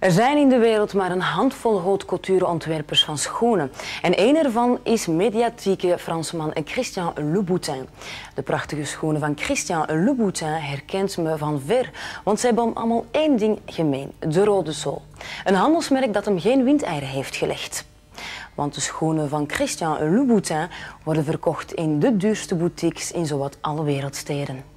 Er zijn in de wereld maar een handvol haute couture-ontwerpers van schoenen. En één ervan is mediatieke Fransman Christian Louboutin. De prachtige schoenen van Christian Louboutin herkent me van ver, want ze hebben allemaal één ding gemeen: de rode zool. Een handelsmerk dat hem geen windeieren heeft gelegd. Want de schoenen van Christian Louboutin worden verkocht in de duurste boutiques in zowat alle wereldsteden.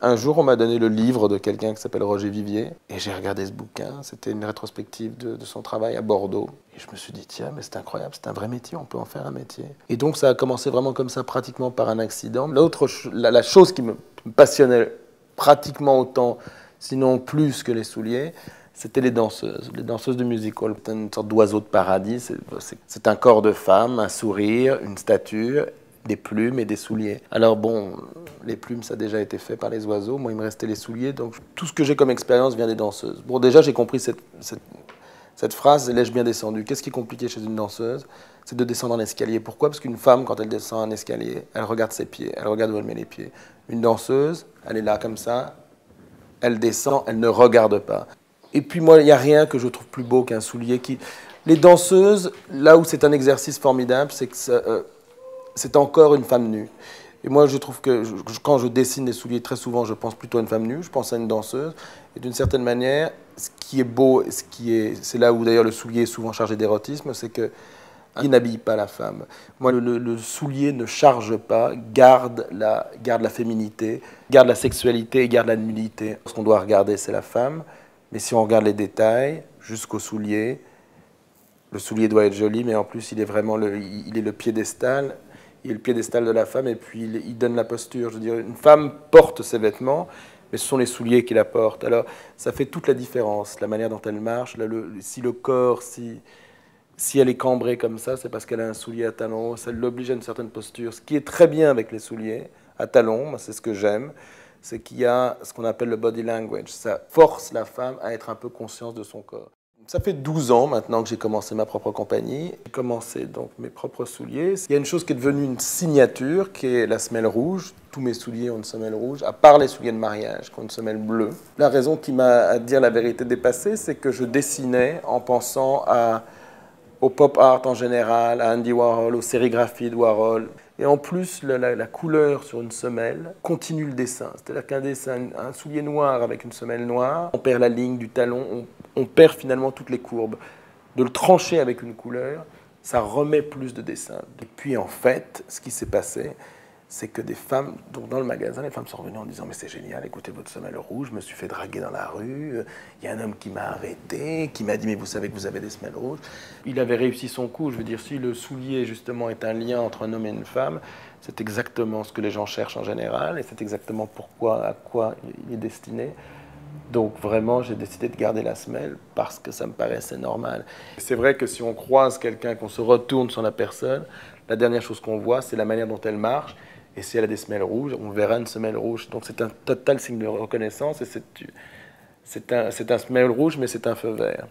Un jour, on m'a donné le livre de quelqu'un qui s'appelle Roger Vivier, et j'ai regardé ce bouquin. C'était une rétrospective de son travail à Bordeaux. Et je me suis dit, tiens, mais c'est incroyable, c'est un vrai métier, on peut en faire un métier. Et donc ça a commencé vraiment comme ça, pratiquement par un accident. La chose qui me passionnait pratiquement autant, sinon plus que les souliers, c'était les danseuses de music hall. C'est une sorte d'oiseau de paradis, c'est un corps de femme, un sourire, une stature, des plumes et des souliers. Alors bon, les plumes, ça a déjà été fait par les oiseaux. Moi, il me restait les souliers. Donc tout ce que j'ai comme expérience vient des danseuses. Bon, déjà, j'ai compris cette phrase, l'ai-je bien descendu. Qu'est-ce qui est compliqué chez une danseuse? C'est de descendre un escalier. Pourquoi? Parce qu'une femme, quand elle descend un escalier, elle regarde ses pieds, elle regarde où elle met les pieds. Une danseuse, elle est là comme ça, elle descend, elle ne regarde pas. Et puis moi, il n'y a rien que je trouve plus beau qu'un soulier qui... Les danseuses, là où c'est un exercice formidable, c'est que c'est encore une femme nue. Et moi, je trouve que quand je dessine des souliers, très souvent, je pense plutôt à une femme nue, je pense à une danseuse. Et d'une certaine manière, ce qui est beau, c'est là où d'ailleurs le soulier est souvent chargé d'érotisme, c'est qu'il n'habille pas la femme. Moi, le soulier ne charge pas, garde la féminité, garde la sexualité et garde la nudité. Ce qu'on doit regarder, c'est la femme. Mais si on regarde les détails, jusqu'au soulier, le soulier doit être joli, mais en plus, il est vraiment il est le piédestal. Il est le piédestal de la femme et puis il donne la posture. Je veux dire, une femme porte ses vêtements, mais ce sont les souliers qui la portent. Alors, ça fait toute la différence, la manière dont elle marche. Si le corps, si elle est cambrée comme ça, c'est parce qu'elle a un soulier à talons. Ça l'oblige à une certaine posture. Ce qui est très bien avec les souliers à talons, c'est ce que j'aime, c'est qu'il y a ce qu'on appelle le body language. Ça force la femme à être un peu consciente de son corps. Ça fait 12 ans maintenant que j'ai commencé ma propre compagnie. J'ai commencé donc mes propres souliers. Il y a une chose qui est devenue une signature, qui est la semelle rouge. Tous mes souliers ont une semelle rouge, à part les souliers de mariage qui ont une semelle bleue. La raison qui m'a, à dire la vérité, dépassé, c'est que je dessinais en pensant au pop art en général, à Andy Warhol, aux sérigraphies de Warhol. Et en plus, la couleur sur une semelle continue le dessin. C'est-à-dire qu'un dessin, un soulier noir avec une semelle noire, on perd la ligne du talon, on perd finalement toutes les courbes. De le trancher avec une couleur, ça remet plus de dessin. Et puis en fait, ce qui s'est passé, c'est que des femmes, donc dans le magasin, les femmes sont revenues en disant « Mais c'est génial, écoutez votre semelle rouge, je me suis fait draguer dans la rue, il y a un homme qui m'a arrêté, qui m'a dit « Mais vous savez que vous avez des semelles rouges ». Il avait réussi son coup, je veux dire, si le soulier justement est un lien entre un homme et une femme, c'est exactement ce que les gens cherchent en général, et c'est exactement à quoi il est destiné. Donc vraiment, j'ai décidé de garder la semelle parce que ça me paraissait normal. C'est vrai que si on croise quelqu'un, qu'on se retourne sur la personne, la dernière chose qu'on voit, c'est la manière dont elle marche. Et si elle a des semelles rouges, on verra une semelle rouge. Donc c'est un total signe de reconnaissance et c'est un semelle rouge, mais c'est un feu vert.